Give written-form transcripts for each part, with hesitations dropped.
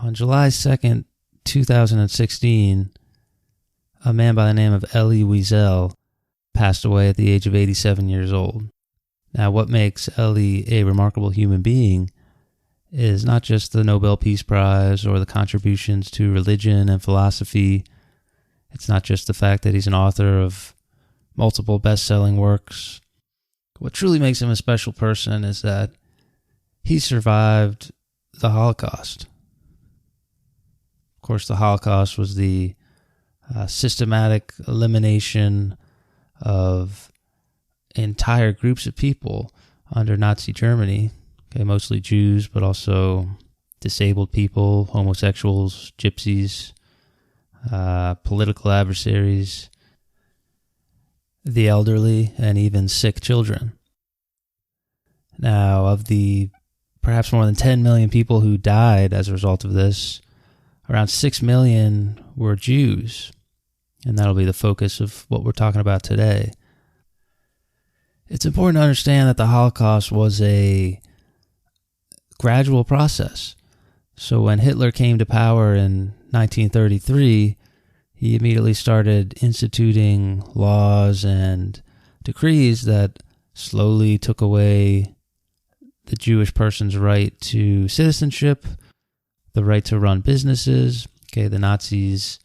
On July 2nd, 2016, a man by the name of Elly passed away at the age of 87 years old. Now, what makes Elly a remarkable human being is not just the Nobel Peace Prize or the contributions to religion and philosophy. It's not just the fact that he's an author of multiple best-selling works. What truly makes him a special person is that he survived the Holocaust. Of course, the Holocaust was the systematic elimination of entire groups of people under Nazi Germany. Okay, mostly Jews, but also disabled people, homosexuals, gypsies, political adversaries, the elderly, and even sick children. Now, of the perhaps more than 10 million people who died as a result of this, around 6 million were Jews, and that'll be the focus of what we're talking about today. It's important to understand that the Holocaust was a gradual process. So when Hitler came to power in 1933, he immediately started instituting laws and decrees that slowly took away the Jewish person's right to citizenship, the right to run businesses. Okay, the Nazis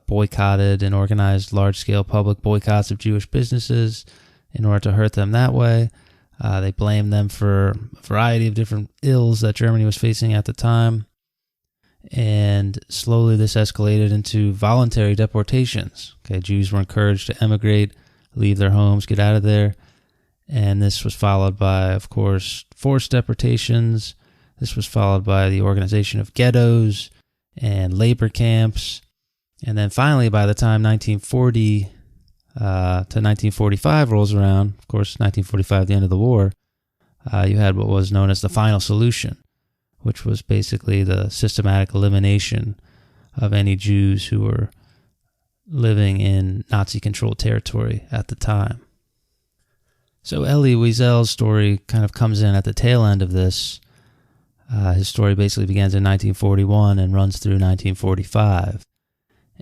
boycotted and organized large-scale public boycotts of Jewish businesses in order to hurt them that way. They blamed them for a variety of different ills that Germany was facing at the time. And slowly this escalated into voluntary deportations. Okay, Jews were encouraged to emigrate, leave their homes, get out of there. And this was followed by, of course, forced deportations. This was followed by the organization of ghettos and labor camps. And then finally, by the time 1940 to 1945 rolls around, of course, 1945, the end of the war, you had what was known as the final solution, which was basically the systematic elimination of any Jews who were living in Nazi-controlled territory at the time. So Elly Wiesel's story kind of comes in at the tail end of this. His story basically begins in 1941 and runs through 1945.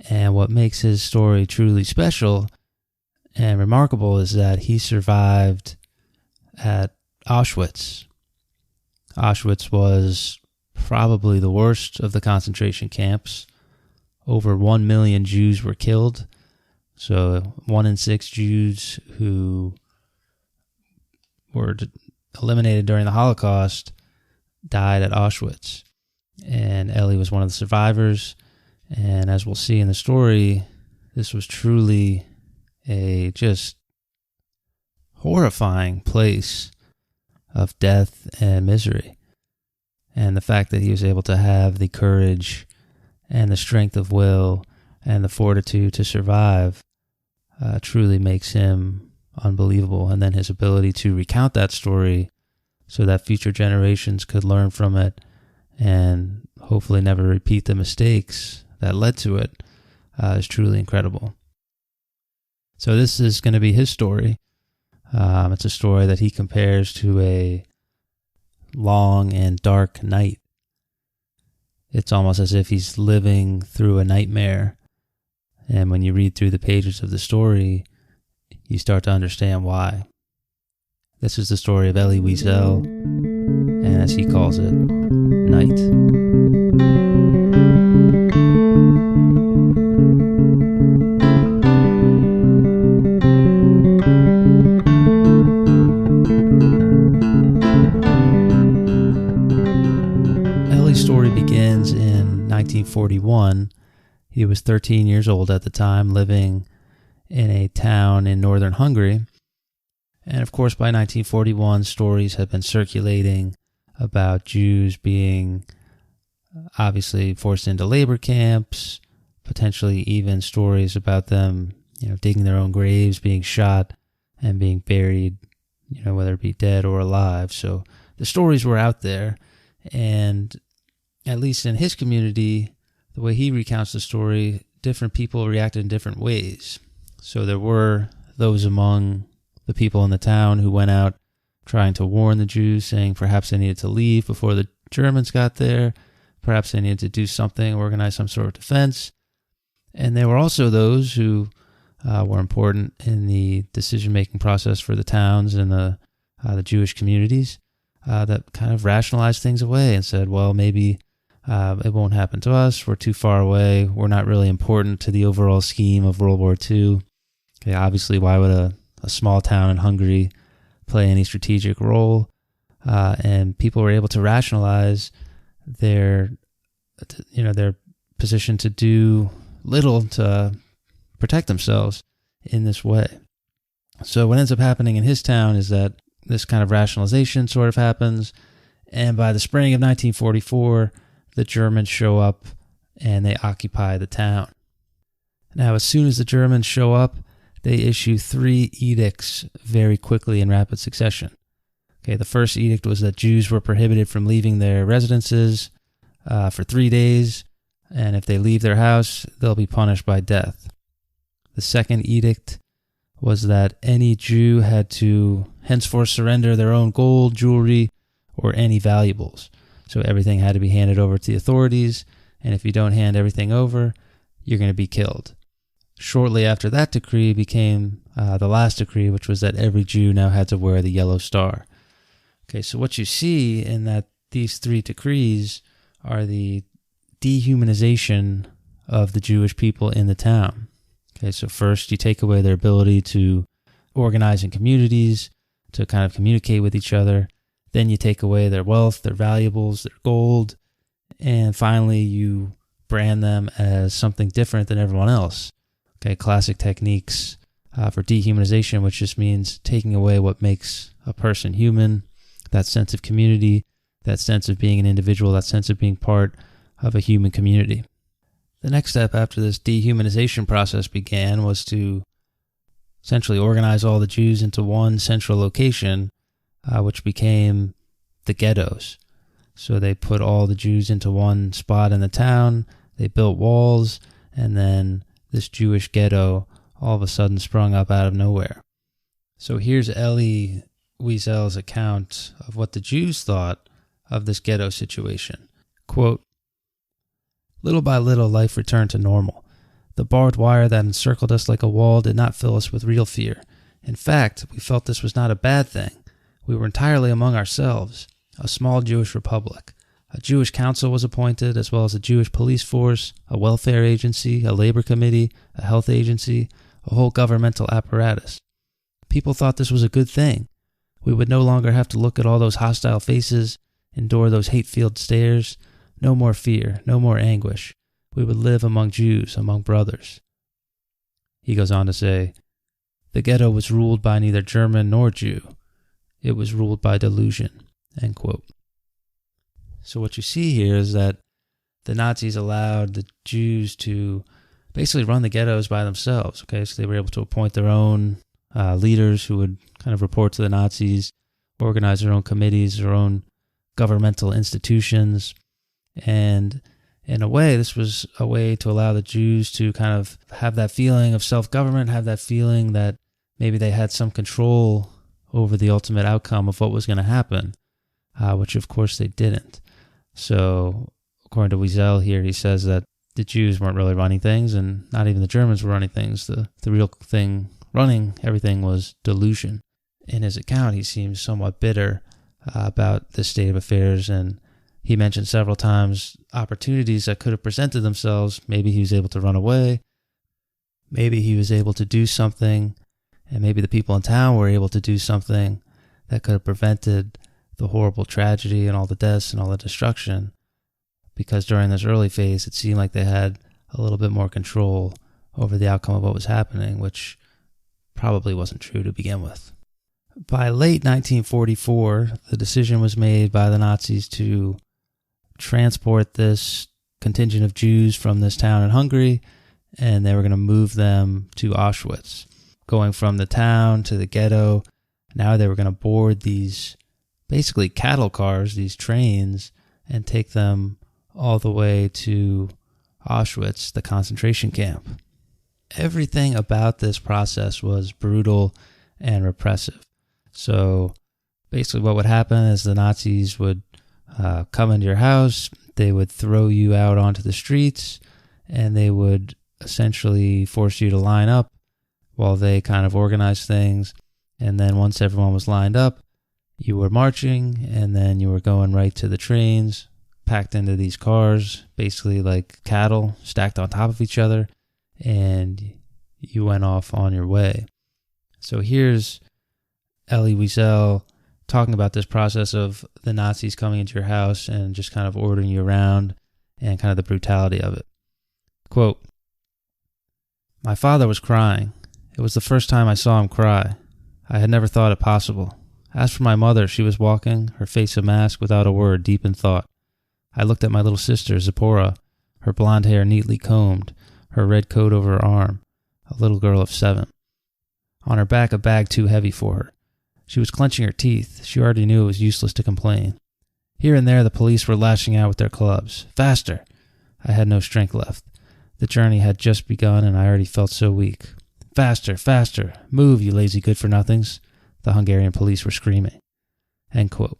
And what makes his story truly special and remarkable is that he survived at Auschwitz. Auschwitz was probably the worst of the concentration camps. Over 1 million Jews were killed. So 1 in 6 Jews who were eliminated during the Holocaust died at Auschwitz. And Elly was one of the survivors. And as we'll see in the story, this was truly a just horrifying place of death and misery. And the fact that he was able to have the courage and the strength of will and the fortitude to survive truly makes him unbelievable. And then his ability to recount that story so that future generations could learn from it and hopefully never repeat the mistakes that led to it is truly incredible. So this is going to be his story. It's a story that he compares to a long and dark night. It's almost as if he's living through a nightmare. And when you read through the pages of the story, you start to understand why. This is the story of Elly Wiesel, and as he calls it, Night. Elly's story begins in 1941. He was 13 years old at the time, living in a town in northern Hungary. And of course, by 1941, stories had been circulating about Jews being obviously forced into labor camps, potentially even stories about them, digging their own graves, being shot, and being buried, whether it be dead or alive. So the stories were out there, and at least in his community, the way he recounts the story, different people reacted in different ways. So there were those among the people in the town who went out trying to warn the Jews, saying perhaps they needed to leave before the Germans got there. Perhaps they needed to do something, organize some sort of defense. And there were also those who were important in the decision-making process for the towns and the Jewish communities that kind of rationalized things away and said, well, maybe it won't happen to us. We're too far away. We're not really important to the overall scheme of World War II. Okay, obviously, why would a small town in Hungary play any strategic role? And people were able to rationalize their position to do little to protect themselves in this way. So what ends up happening in his town is that this kind of rationalization sort of happens, and by the spring of 1944, the Germans show up and they occupy the town. Now, as soon as the Germans show up, they issue 3 edicts very quickly in rapid succession. Okay, the first edict was that Jews were prohibited from leaving their residences for 3 days, and if they leave their house, they'll be punished by death. The second edict was that any Jew had to henceforth surrender their own gold, jewelry, or any valuables. So everything had to be handed over to the authorities, and if you don't hand everything over, you're going to be killed. Shortly after that decree became the last decree, which was that every Jew now had to wear the yellow star. Okay, so what you see in that these 3 decrees are the dehumanization of the Jewish people in the town. Okay, so first you take away their ability to organize in communities, to kind of communicate with each other. Then you take away their wealth, their valuables, their gold, and finally you brand them as something different than everyone else. Okay, classic techniques for dehumanization, which just means taking away what makes a person human, that sense of community, that sense of being an individual, that sense of being part of a human community. The next step after this dehumanization process began was to essentially organize all the Jews into one central location, which became the ghettos. So they put all the Jews into one spot in the town, they built walls, and then this Jewish ghetto all of a sudden sprung up out of nowhere. So here's Elly Wiesel's account of what the Jews thought of this ghetto situation. Quote, "Little by little, life returned to normal. The barbed wire that encircled us like a wall did not fill us with real fear. In fact, we felt this was not a bad thing. We were entirely among ourselves, a small Jewish republic. A Jewish council was appointed, as well as a Jewish police force, a welfare agency, a labor committee, a health agency, a whole governmental apparatus. People thought this was a good thing. We would no longer have to look at all those hostile faces, endure those hate-filled stares. No more fear, no more anguish. We would live among Jews, among brothers." He goes on to say, "The ghetto was ruled by neither German nor Jew. It was ruled by delusion." End quote. So what you see here is that the Nazis allowed the Jews to basically run the ghettos by themselves. Okay, so they were able to appoint their own leaders who would kind of report to the Nazis, organize their own committees, their own governmental institutions. And in a way, this was a way to allow the Jews to kind of have that feeling of self-government, have that feeling that maybe they had some control over the ultimate outcome of what was going to happen, which of course they didn't. So according to Wiesel here, he says that the Jews weren't really running things, and not even the Germans were running things. The real thing running everything was delusion. In his account, he seems somewhat bitter about this state of affairs, and he mentioned several times opportunities that could have presented themselves. Maybe he was able to run away. Maybe he was able to do something, and maybe the people in town were able to do something that could have prevented the horrible tragedy and all the deaths and all the destruction. Because during this early phase, it seemed like they had a little bit more control over the outcome of what was happening, which probably wasn't true to begin with. By late 1944, the decision was made by the Nazis to transport this contingent of Jews from this town in Hungary, and they were going to move them to Auschwitz. Going from the town to the ghetto, now they were going to board these basically cattle cars, these trains, and take them all the way to Auschwitz, the concentration camp. Everything about this process was brutal and repressive. So basically what would happen is the Nazis would come into your house, they would throw you out onto the streets, and they would essentially force you to line up while they kind of organized things. And then once everyone was lined up, you were marching, and then you were going right to the trains, packed into these cars, basically like cattle stacked on top of each other, and you went off on your way. So here's Elie Wiesel talking about this process of the Nazis coming into your house and just kind of ordering you around and kind of the brutality of it. Quote, "My father was crying. It was the first time I saw him cry. I had never thought it possible. As for my mother, she was walking, her face a mask, without a word, deep in thought. I looked at my little sister, Zipporah, her blonde hair neatly combed, her red coat over her arm, a little girl of 7. On her back, a bag too heavy for her. She was clenching her teeth. She already knew it was useless to complain. Here and there, the police were lashing out with their clubs. Faster! I had no strength left. The journey had just begun, and I already felt so weak. Faster, faster! Move, you lazy good-for-nothings! The Hungarian police were screaming." End quote.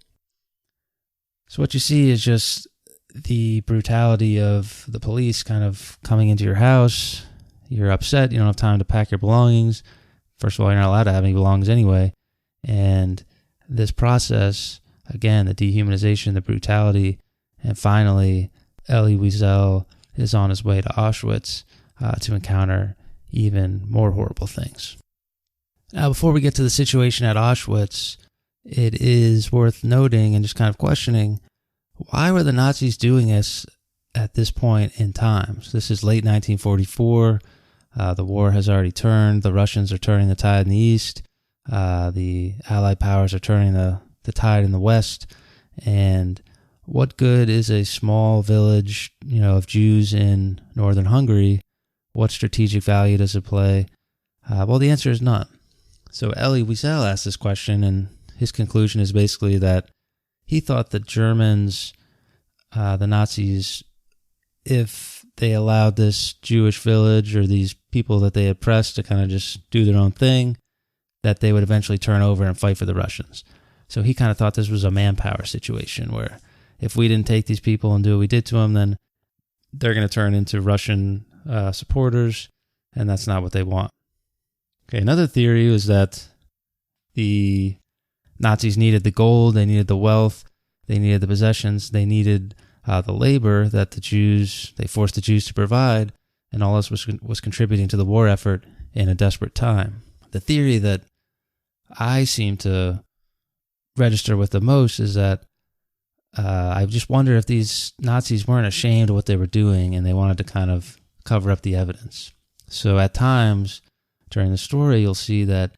So what you see is just the brutality of the police kind of coming into your house. You're upset. You don't have time to pack your belongings. First of all, you're not allowed to have any belongings anyway. And this process, again, the dehumanization, the brutality, and finally, Elie Wiesel is on his way to Auschwitz to encounter even more horrible things. Now, before we get to the situation at Auschwitz, it is worth noting and just kind of questioning, why were the Nazis doing this at this point in time? So this is late 1944. The war has already turned. The Russians are turning the tide in the east. The Allied powers are turning the tide in the west. And what good is a small village, of Jews in northern Hungary? What strategic value does it play? Well, the answer is none. So Elie Wiesel asked this question, and his conclusion is basically that he thought the Germans, the Nazis, if they allowed this Jewish village or these people that they oppressed to kind of just do their own thing, that they would eventually turn over and fight for the Russians. So he kind of thought this was a manpower situation where if we didn't take these people and do what we did to them, then they're going to turn into Russian supporters, and that's not what they want. Okay, another theory was that the Nazis needed the gold, they needed the wealth, they needed the possessions, they needed the labor that they forced the Jews to provide, and all this was contributing to the war effort in a desperate time. The theory that I seem to register with the most is that I just wonder if these Nazis weren't ashamed of what they were doing and they wanted to kind of cover up the evidence. So at times during the story, you'll see that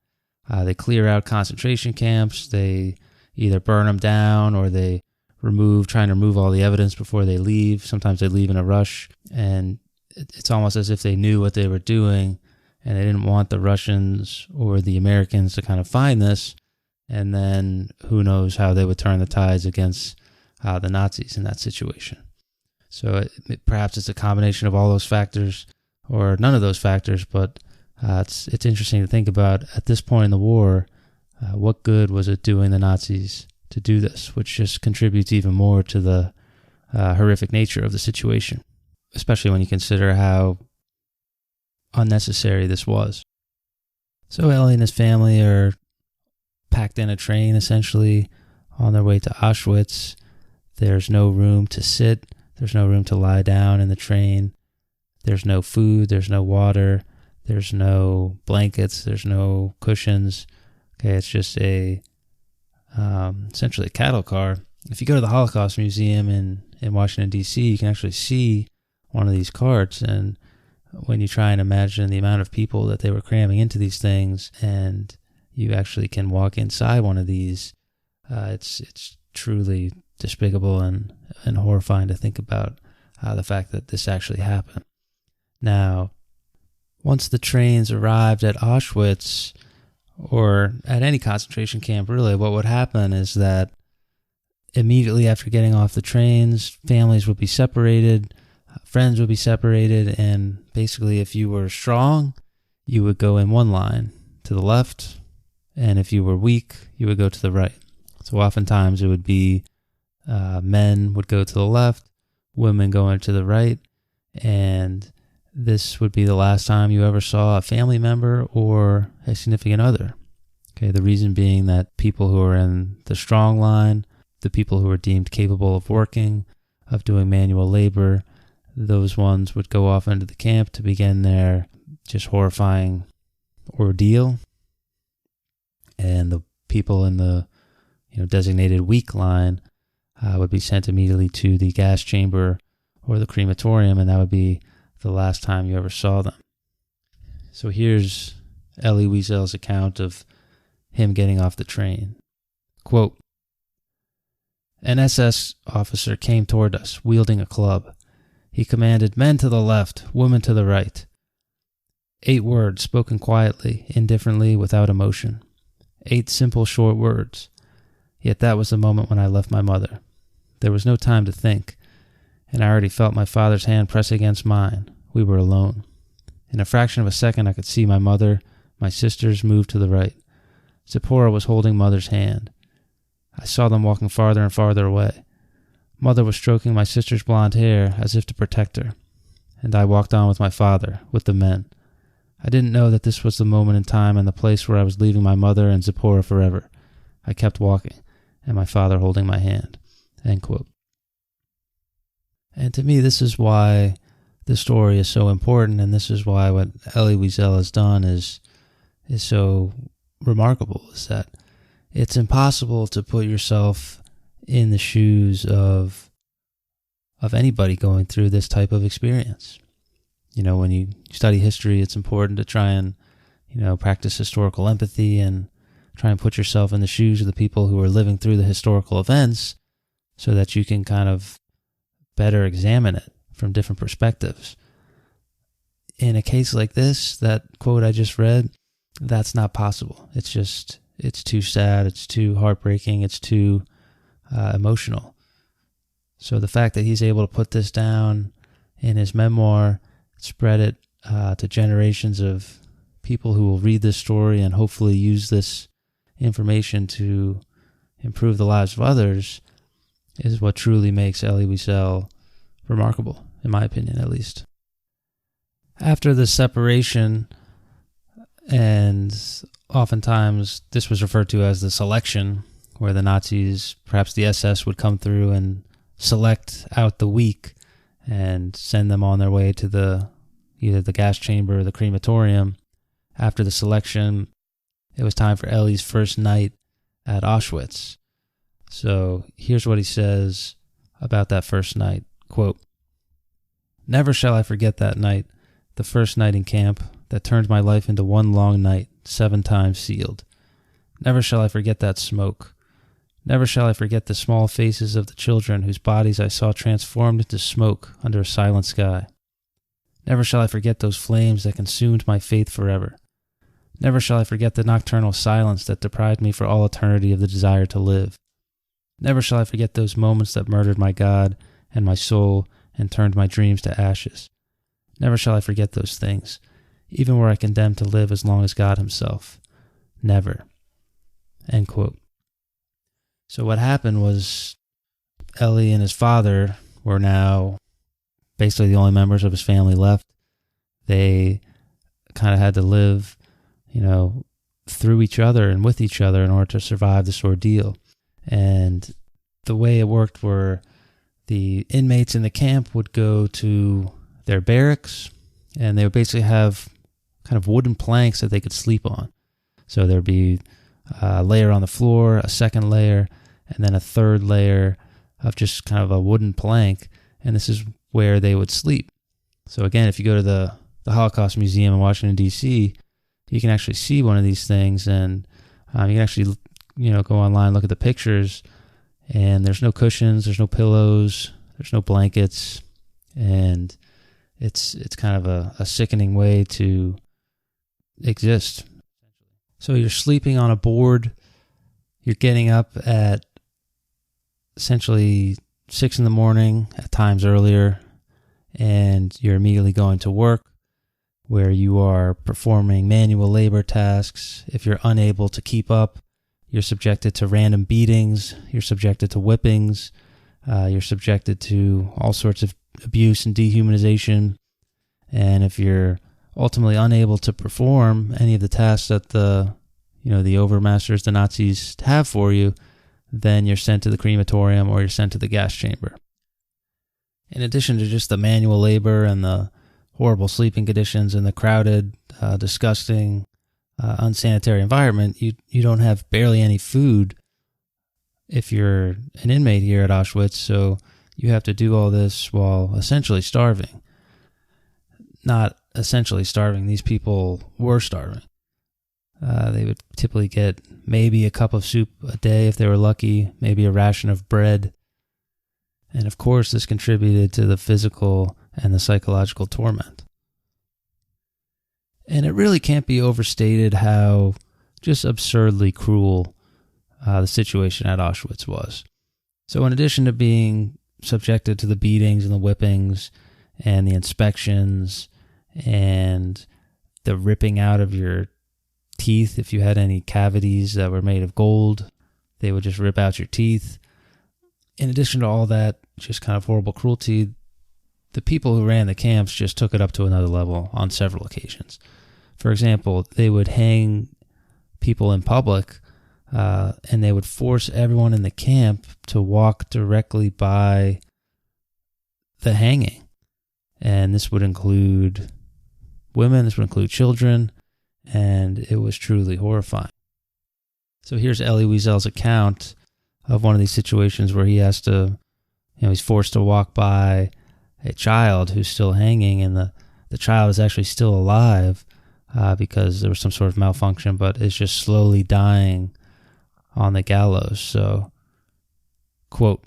they clear out concentration camps, they either burn them down or they trying to remove all the evidence before they leave. Sometimes they leave in a rush, and it's almost as if they knew what they were doing and they didn't want the Russians or the Americans to kind of find this, and then who knows how they would turn the tides against the Nazis in that situation. So perhaps it's a combination of all those factors or none of those factors, but it's interesting to think about at this point in the war, what good was it doing the Nazis to do this, which just contributes even more to the horrific nature of the situation, especially when you consider how unnecessary this was. So Ellie and his family are packed in a train, essentially, on their way to Auschwitz. There's no room to sit. There's no room to lie down in the train. There's no food. There's no water. There's no blankets. There's no cushions. Okay, it's just essentially a cattle car. If you go to the Holocaust Museum in Washington, D.C., you can actually see one of these carts, and when you try and imagine the amount of people that they were cramming into these things, and you actually can walk inside one of these, it's truly despicable and horrifying to think about the fact that this actually happened. Now, once the trains arrived at Auschwitz, or at any concentration camp really, what would happen is that immediately after getting off the trains, families would be separated, friends would be separated, and basically if you were strong, you would go in one line to the left, and if you were weak, you would go to the right. So oftentimes it would be men would go to the left, women going to the right, and this would be the last time you ever saw a family member or a significant other. Okay, the reason being that people who are in the strong line, the people who are deemed capable of working, of doing manual labor, those ones would go off into the camp to begin their just horrifying ordeal. And the people in the designated weak line would be sent immediately to the gas chamber or the crematorium, and that would be the last time you ever saw them. So here's Elly Wiesel's account of him getting off the train. Quote, "An SS officer came toward us, wielding a club. He commanded, 'Men to the left, women to the right.' 8 words spoken quietly, indifferently, without emotion. 8 simple, short words. Yet that was the moment when I left my mother. There was no time to think, and I already felt my father's hand press against mine. We were alone. In a fraction of a second, I could see my mother, my sisters move to the right. Zipporah was holding Mother's hand. I saw them walking farther and farther away. Mother was stroking my sister's blonde hair as if to protect her, and I walked on with my father, with the men. I didn't know that this was the moment in time and the place where I was leaving my mother and Zipporah forever. I kept walking, and my father holding my hand." End quote. And to me, this is why this story is so important, and this is why what Elly Wiesel has done is so remarkable, is that it's impossible to put yourself in the shoes of anybody going through this type of experience. When you study history, it's important to try and, practice historical empathy and try and put yourself in the shoes of the people who are living through the historical events so that you can kind of better examine it from different perspectives. In a case like this, that quote I just read, that's not possible. It's too sad, it's too heartbreaking, it's too emotional. So the fact that he's able to put this down in his memoir, spread it to generations of people who will read this story and hopefully use this information to improve the lives of others, is what truly makes Elly Wiesel remarkable, in my opinion at least. After the separation, and oftentimes this was referred to as the selection, where the Nazis, perhaps the SS, would come through and select out the weak and send them on their way to either the gas chamber or the crematorium. After the selection, it was time for Elly's first night at Auschwitz. So here's what he says about that first night. Quote, "Never shall I forget that night, the first night in camp that turned my life into one long night, 7 times sealed. Never shall I forget that smoke. Never shall I forget the small faces of the children whose bodies I saw transformed into smoke under a silent sky. Never shall I forget those flames that consumed my faith forever. Never shall I forget the nocturnal silence that deprived me for all eternity of the desire to live. Never shall I forget those moments that murdered my God and my soul and turned my dreams to ashes. Never shall I forget those things, even were I condemned to live as long as God himself. Never." End quote. So what happened was Elly and his father were now basically the only members of his family left. They kind of had to live, through each other and with each other in order to survive this ordeal. And the way it worked were the inmates in the camp would go to their barracks, and they would basically have kind of wooden planks that they could sleep on. So there'd be a layer on the floor, a second layer, and then a third layer of just kind of a wooden plank, and this is where they would sleep. So again, if you go to the Holocaust Museum in Washington, D.C., you can actually see one of these things, and you can actually, go online, look at the pictures, and there's no cushions, there's no pillows, there's no blankets, and it's kind of a sickening way to exist. So you're sleeping on a board, you're getting up at essentially 6 in the morning, at times earlier, and you're immediately going to work, where you are performing manual labor tasks. If you're unable to keep up, you're subjected to random beatings, you're subjected to whippings, You're subjected to all sorts of abuse and dehumanization. And if you're ultimately unable to perform any of the tasks that the overmasters, the Nazis, have for you, then you're sent to the crematorium or you're sent to the gas chamber. In addition to just the manual labor and the horrible sleeping conditions and the crowded, disgusting, unsanitary environment, you don't have barely any food if you're an inmate here at Auschwitz, so you have to do all this while essentially starving. Not essentially starving, these people were starving. They would typically get maybe a cup of soup a day if they were lucky, maybe a ration of bread. And of course, this contributed to the physical and the psychological torment. And it really can't be overstated how just absurdly cruel the situation at Auschwitz was. So in addition to being subjected to the beatings and the whippings and the inspections and the ripping out of your teeth, if you had any cavities that were made of gold, they would just rip out your teeth. In addition to all that just kind of horrible cruelty, the people who ran the camps just took it up to another level on several occasions. For example, they would hang people in public, and they would force everyone in the camp to walk directly by the hanging. And this would include women, this would include children, and it was truly horrifying. So here's Elly Wiesel's account of one of these situations where he has to, he's forced to walk by a child who's still hanging, and the child is actually still alive because there was some sort of malfunction, but is just slowly dying on the gallows. So, quote,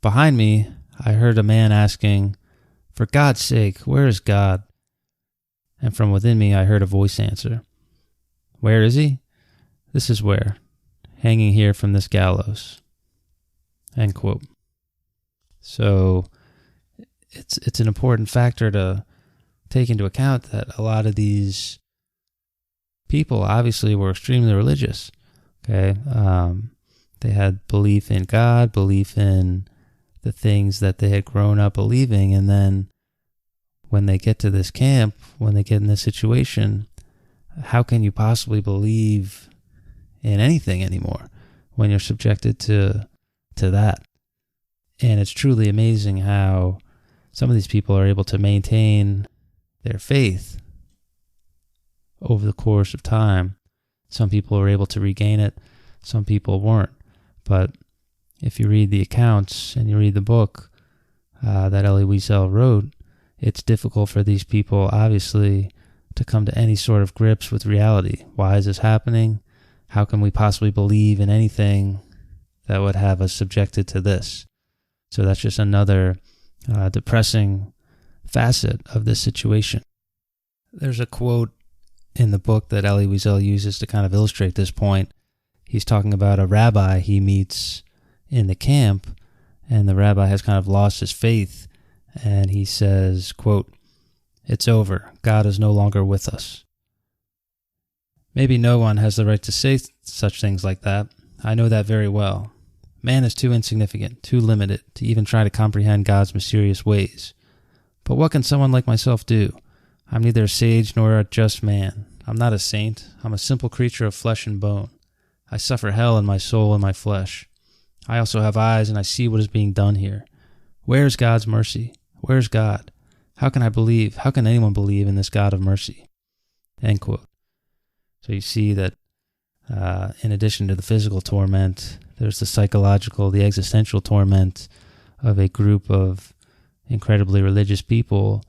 "Behind me, I heard a man asking, 'For God's sake, where is God?' And from within me, I heard a voice answer, 'Where is he? This is where, hanging here from this gallows.'" End quote. So it's an important factor to take into account that a lot of these people obviously were extremely religious. Okay, they had belief in God, belief in the things that they had grown up believing, and then when they get to this camp, when they get in this situation, how can you possibly believe in anything anymore when you're subjected to that? And it's truly amazing how some of these people are able to maintain their faith over the course of time. Some people are able to regain it, some people weren't. But if you read the accounts and you read the book that Elly Wiesel wrote, it's difficult for these people, obviously, to come to any sort of grips with reality. Why is this happening? How can we possibly believe in anything that would have us subjected to this? So that's just another depressing facet of this situation. There's a quote in the book that Elly Wiesel uses to kind of illustrate this point. He's talking about a rabbi he meets in the camp, and the rabbi has kind of lost his faith, and he says, quote, "It's over. God is no longer with us." Maybe no one has the right to say such things like that. I know that very well. Man is too insignificant, too limited to even try to comprehend God's mysterious ways. But what can someone like myself do? I'm neither a sage nor a just man. I'm not a saint. I'm a simple creature of flesh and bone. I suffer hell in my soul and my flesh. I also have eyes, and I see what is being done here. Where is God's mercy? Where is God? How can I believe? How can anyone believe in this God of mercy? End quote. So you see that in addition to the physical torment, there's the psychological, the existential torment of a group of incredibly religious people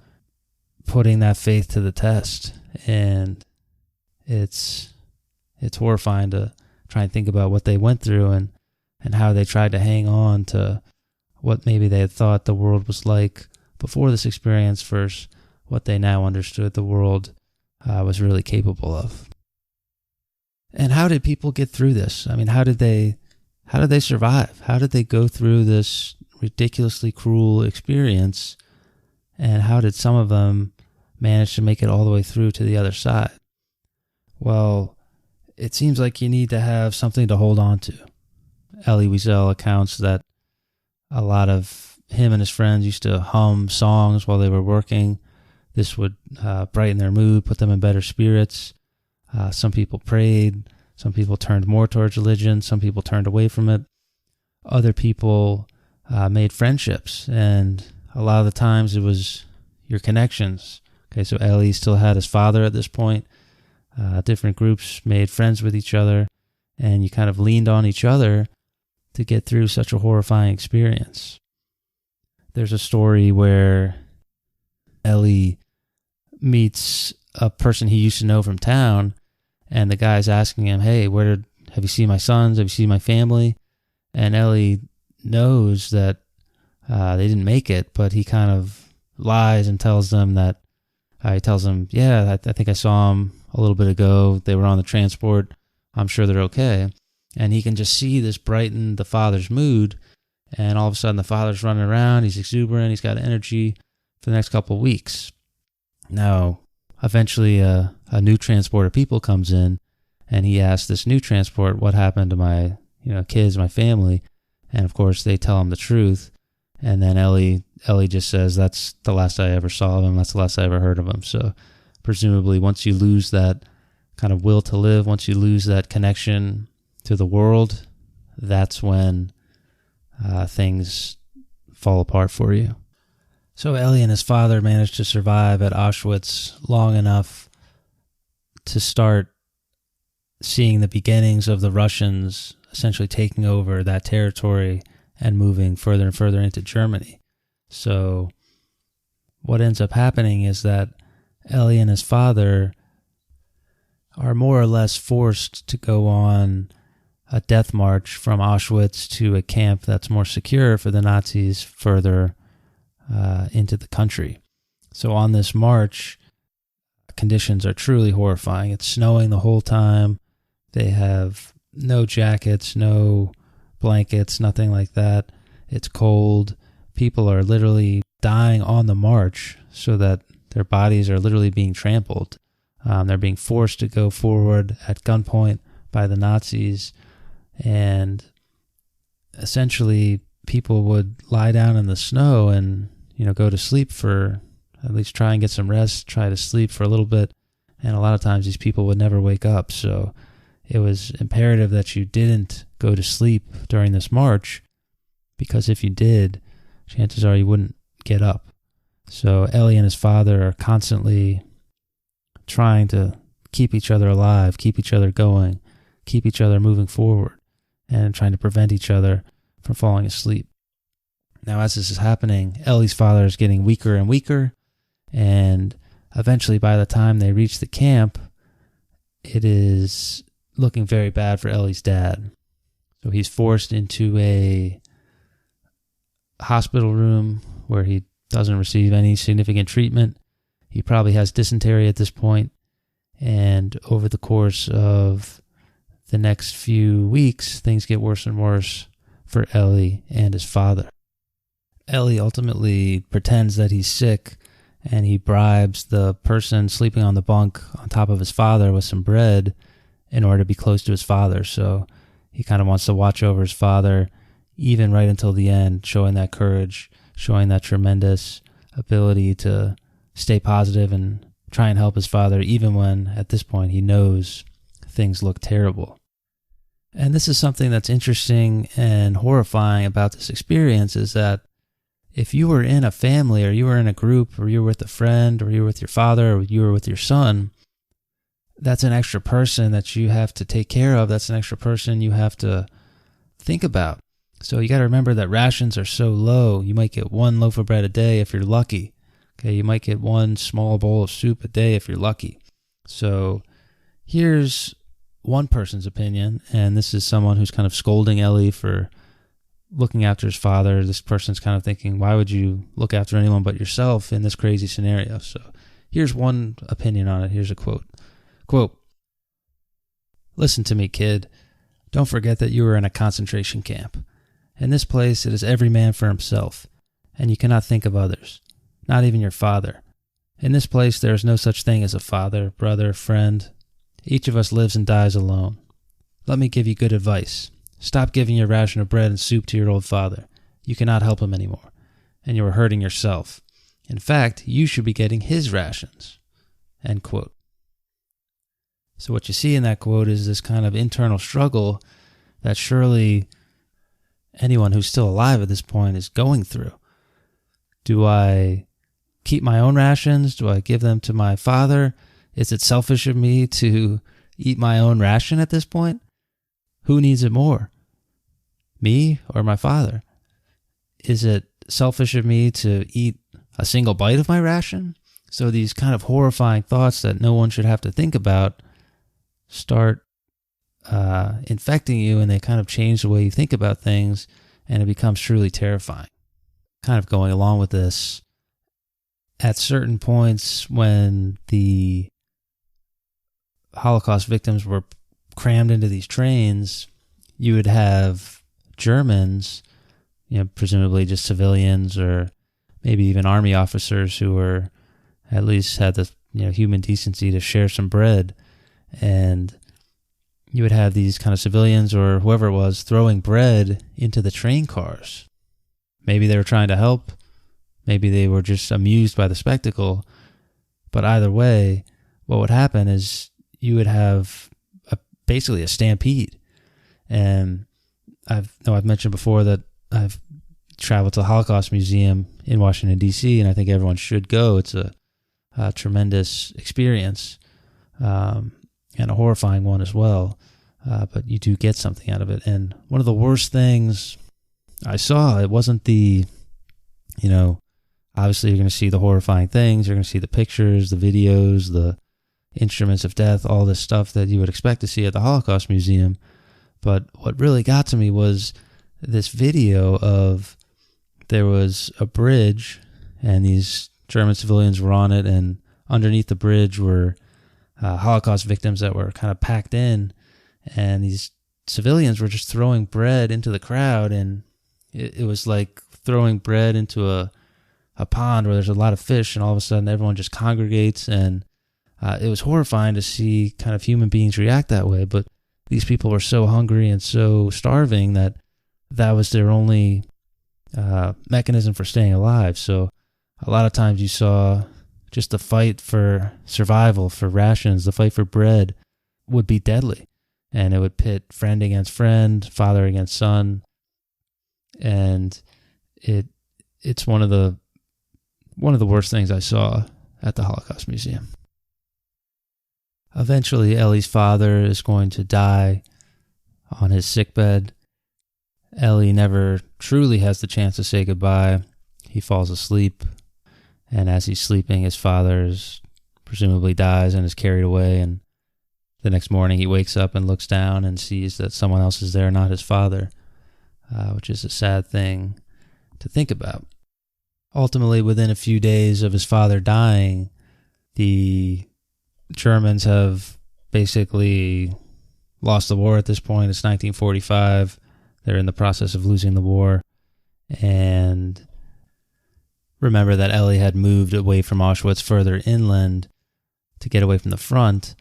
putting that faith to the test. And it's horrifying to try and think about what they went through and how they tried to hang on to what maybe they had thought the world was like before this experience versus what they now understood the world was really capable of. And how did people get through this? I mean, how did they survive? How did they go through this ridiculously cruel experience? And how did some of them manage to make it all the way through to the other side? Well, it seems like you need to have something to hold on to. Elie Wiesel accounts that a lot of him and his friends used to hum songs while they were working. This would brighten their mood, put them in better spirits. Some people prayed. Some people turned more towards religion. Some people turned away from it. Other people made friendships, and a lot of the times it was your connections. Okay, so Ellie still had his father at this point. Different groups made friends with each other, and you kind of leaned on each other to get through such a horrifying experience. There's a story where Ellie meets a person he used to know from town, and the guy's asking him, hey, have you seen my sons? Have you seen my family? And Ellie knows that they didn't make it, but he kind of lies and tells them that, yeah, I think I saw them a little bit ago. They were on the transport. I'm sure they're okay. And he can just see this brighten the father's mood, and all of a sudden the father's running around, he's exuberant, he's got energy for the next couple of weeks. Now, eventually a new transport of people comes in, and he asks this new transport, what happened to my kids, my family? And of course they tell him the truth. And then Ellie just says, that's the last I ever saw of him, that's the last I ever heard of him. So presumably once you lose that kind of will to live, once you lose that connection to the world, that's when things fall apart for you. So Ellie and his father managed to survive at Auschwitz long enough to start seeing the beginnings of the Russians essentially taking over that territory and moving further and further into Germany. So what ends up happening is that Ellie and his father are more or less forced to go on a death march from Auschwitz to a camp that's more secure for the Nazis further into the country. So on this march, conditions are truly horrifying. It's snowing the whole time. They have no jackets, no blankets, nothing like that. It's cold. People are literally dying on the march so that their bodies are literally being trampled. They're being forced to go forward at gunpoint by the Nazis. And essentially, people would lie down in the snow and, go to sleep for, at least try and get some rest, try to sleep for a little bit. And a lot of times these people would never wake up. So it was imperative that you didn't go to sleep during this march, because if you did, chances are you wouldn't get up. So Ellie and his father are constantly trying to keep each other alive, keep each other going, keep each other moving forward, and trying to prevent each other from falling asleep. Now, as this is happening, Ellie's father is getting weaker and weaker, and eventually by the time they reach the camp, it is looking very bad for Ellie's dad. So he's forced into a hospital room where he doesn't receive any significant treatment. He probably has dysentery at this point, and over the course of the next few weeks, things get worse and worse for Ellie and his father. Ellie ultimately pretends that he's sick, and he bribes the person sleeping on the bunk on top of his father with some bread in order to be close to his father. So he kind of wants to watch over his father, even right until the end, showing that courage, showing that tremendous ability to stay positive and try and help his father, even when at this point he knows things look terrible. And this is something that's interesting and horrifying about this experience, is that if you were in a family, or you were in a group, or you were with a friend, or you were with your father, or you were with your son, that's an extra person that you have to take care of. That's an extra person you have to think about. So you got to remember that rations are so low. You might get one loaf of bread a day if you're lucky. Okay, you might get one small bowl of soup a day if you're lucky. So here's one person's opinion, and this is someone who's kind of scolding Ellie for looking after his father. This person's kind of thinking, why would you look after anyone but yourself in this crazy scenario? So here's one opinion on it. Here's a quote. Quote, "Listen to me, kid. Don't forget that you are in a concentration camp. In this place, it is every man for himself, and you cannot think of others, not even your father. In this place, there is no such thing as a father, brother, friend. Each of us lives and dies alone. Let me give you good advice. Stop giving your ration of bread and soup to your old father. You cannot help him anymore, and you are hurting yourself. In fact, you should be getting his rations." End quote. So what you see in that quote is this kind of internal struggle that surely anyone who's still alive at this point is going through. Do I keep my own rations? Do I give them to my father? Is it selfish of me to eat my own ration at this point? Who needs it more? Me or my father? Is it selfish of me to eat a single bite of my ration? So these kind of horrifying thoughts that no one should have to think about start infecting you, and they kind of change the way you think about things, and it becomes truly terrifying. Kind of going along with this, at certain points when the Holocaust victims were crammed into these trains, you would have Germans, presumably just civilians or maybe even army officers who were at least had the human decency to share some bread, and you would have these kind of civilians or whoever it was throwing bread into the train cars. Maybe they were trying to help, maybe they were just amused by the spectacle, but either way, what would happen is you would have basically a stampede. And I've mentioned before that I've traveled to the Holocaust Museum in Washington, D.C., and I think everyone should go. It's a tremendous experience, and a horrifying one as well, but you do get something out of it. And one of the worst things I saw, it wasn't the, obviously you're going to see the horrifying things, you're going to see the pictures, the videos, the instruments of death, all this stuff that you would expect to see at the Holocaust Museum. But what really got to me was this video of, there was a bridge and these German civilians were on it, and underneath the bridge were Holocaust victims that were kind of packed in, and these civilians were just throwing bread into the crowd, and it was like throwing bread into a pond where there's a lot of fish, and all of a sudden everyone just congregates, and it was horrifying to see kind of human beings react that way. But these people were so hungry and so starving that was their only mechanism for staying alive. So a lot of times you saw just the fight for survival, for rations, the fight for bread would be deadly, and it would pit friend against friend, father against son, and it's one of the worst things I saw at the Holocaust Museum. Eventually, Elly's father is going to die on his sickbed. Elly never truly has the chance to say goodbye. He falls asleep, and as he's sleeping, his father presumably dies and is carried away, and the next morning he wakes up and looks down and sees that someone else is there, not his father, which is a sad thing to think about. Ultimately, within a few days of his father dying, the Germans have basically lost the war at this point. It's 1945. They're in the process of losing the war. And remember that Elly had moved away from Auschwitz further inland to get away from the front.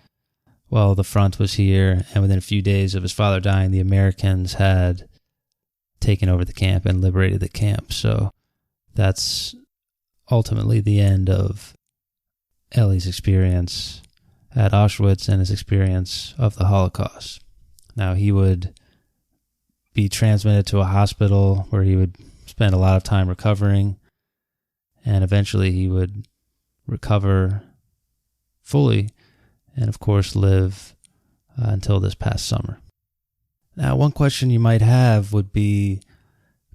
Well, the front was here, and within a few days of his father dying, the Americans had taken over the camp and liberated the camp. So that's ultimately the end of Elly's experience at Auschwitz and his experience of the Holocaust. Now, he would be transmitted to a hospital where he would spend a lot of time recovering, and eventually he would recover fully and, of course, live until this past summer. Now, one question you might have would be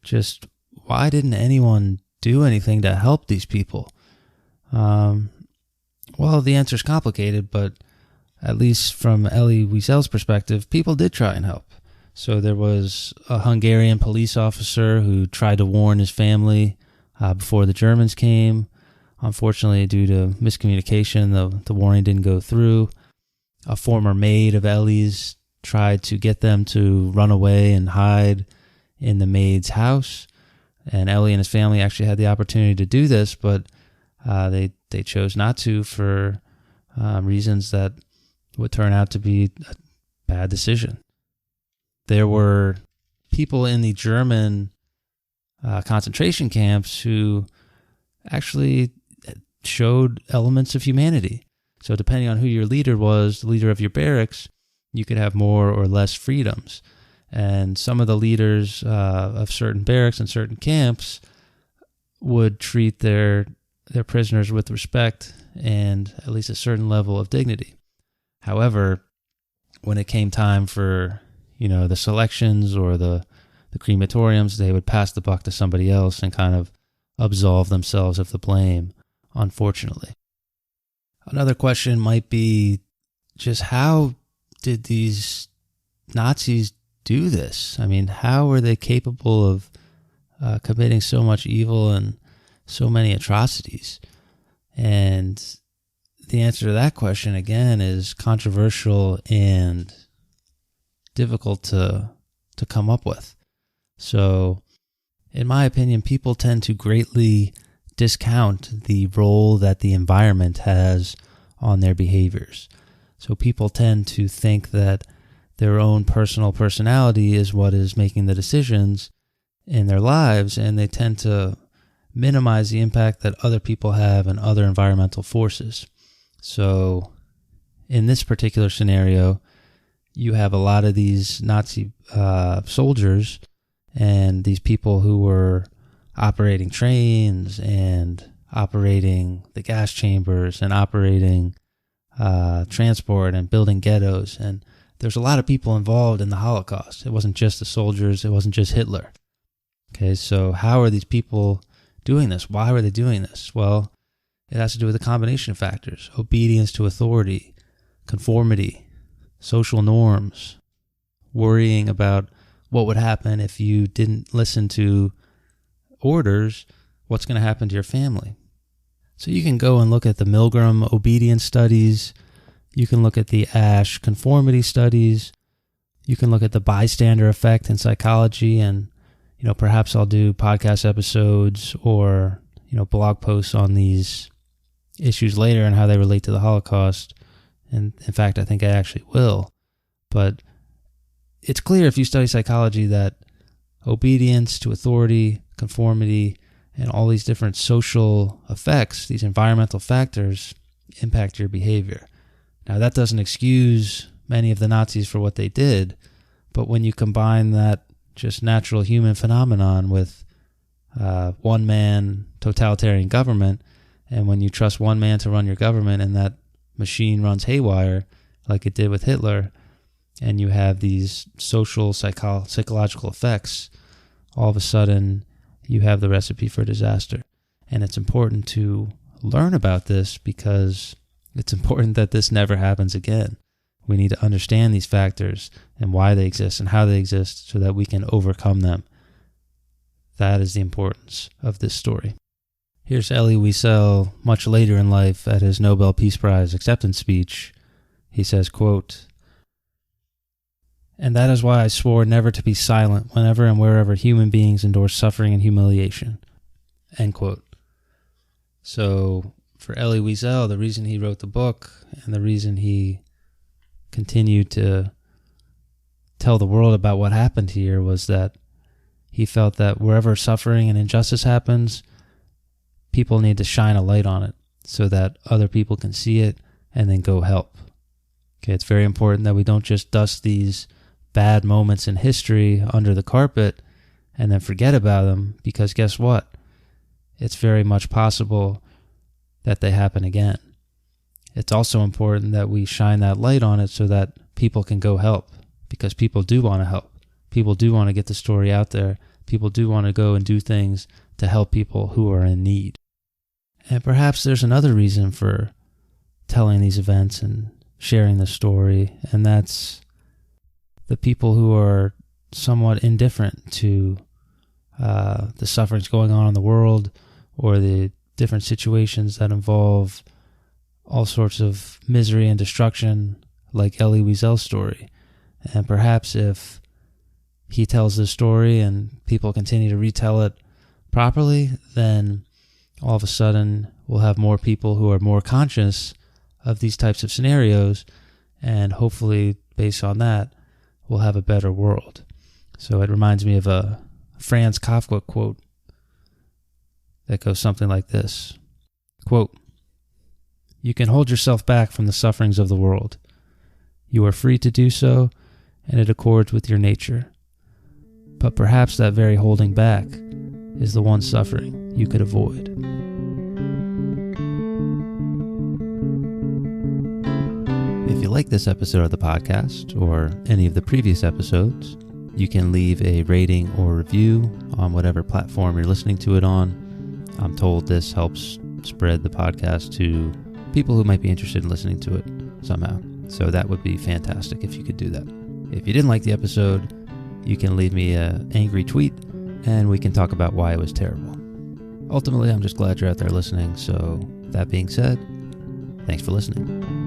just, why didn't anyone do anything to help these people? Well, the answer is complicated, but at least from Elly Wiesel's perspective, people did try and help. So there was a Hungarian police officer who tried to warn his family before the Germans came. Unfortunately, due to miscommunication, the warning didn't go through. A former maid of Elly's tried to get them to run away and hide in the maid's house. And Elly and his family actually had the opportunity to do this, but they chose not to for reasons that would turn out to be a bad decision. There were people in the German concentration camps who actually showed elements of humanity. So depending on who your leader was, the leader of your barracks, you could have more or less freedoms. And some of the leaders of certain barracks and certain camps would treat their prisoners with respect and at least a certain level of dignity. However, when it came time for, the selections or the crematoriums, they would pass the buck to somebody else and kind of absolve themselves of the blame, unfortunately. Another question might be just how did these Nazis do this? I mean, how were they capable of committing so much evil and so many atrocities? And the answer to that question, again, is controversial and difficult to come up with. So, in my opinion, people tend to greatly discount the role that the environment has on their behaviors. So people tend to think that their own personal personality is what is making the decisions in their lives, and they tend to minimize the impact that other people have and other environmental forces. So in this particular scenario, you have a lot of these Nazi soldiers and these people who were operating trains and operating the gas chambers and operating transport and building ghettos. And there's a lot of people involved in the Holocaust. It wasn't just the soldiers. It wasn't just Hitler. Okay, so how are these people doing this? Why were they doing this? Well, it has to do with a combination of factors: obedience to authority, conformity, social norms, worrying about what would happen if you didn't listen to orders, what's going to happen to your family. So you can go and look at the Milgram obedience studies, you can look at the Asch conformity studies, you can look at the bystander effect in psychology, and perhaps I'll do podcast episodes or blog posts on these issues later and how they relate to the Holocaust. And in fact, I think I actually will. But it's clear if you study psychology that obedience to authority, conformity, and all these different social effects, these environmental factors, impact your behavior. Now, that doesn't excuse many of the Nazis for what they did, but when you combine that just natural human phenomenon with one-man totalitarian government, and when you trust one man to run your government and that machine runs haywire, like it did with Hitler, and you have these social, psychological effects, all of a sudden you have the recipe for disaster. And it's important to learn about this because it's important that this never happens again. We need to understand these factors and why they exist and how they exist so that we can overcome them. That is the importance of this story. Here's Elie Wiesel much later in life at his Nobel Peace Prize acceptance speech. He says, quote, "And that is why I swore never to be silent whenever and wherever human beings endure suffering and humiliation." End quote. So for Elie Wiesel, the reason he wrote the book and the reason he continued to tell the world about what happened here was that he felt that wherever suffering and injustice happens, people need to shine a light on it so that other people can see it and then go help. Okay, it's very important that we don't just dust these bad moments in history under the carpet and then forget about them, because guess what? It's very much possible that they happen again. It's also important that we shine that light on it so that people can go help, because people do want to help. People do want to get the story out there. People do want to go and do things to help people who are in need. And perhaps there's another reason for telling these events and sharing the story, and that's the people who are somewhat indifferent to the sufferings going on in the world or the different situations that involve all sorts of misery and destruction, like Elie Wiesel's story. And perhaps if he tells this story and people continue to retell it properly, then all of a sudden we'll have more people who are more conscious of these types of scenarios, and hopefully based on that we'll have a better world. So it reminds me of a Franz Kafka quote that goes something like this. Quote, "You can hold yourself back from the sufferings of the world. You are free to do so, and it accords with your nature. But perhaps that very holding back is the one suffering you could avoid." If you like this episode of the podcast, or any of the previous episodes, you can leave a rating or review on whatever platform you're listening to it on. I'm told this helps spread the podcast to people who might be interested in listening to it somehow. So that would be fantastic if you could do that. If you didn't like the episode, you can leave me an angry tweet and we can talk about why it was terrible. Ultimately, I'm just glad you're out there listening. So that being said, thanks for listening.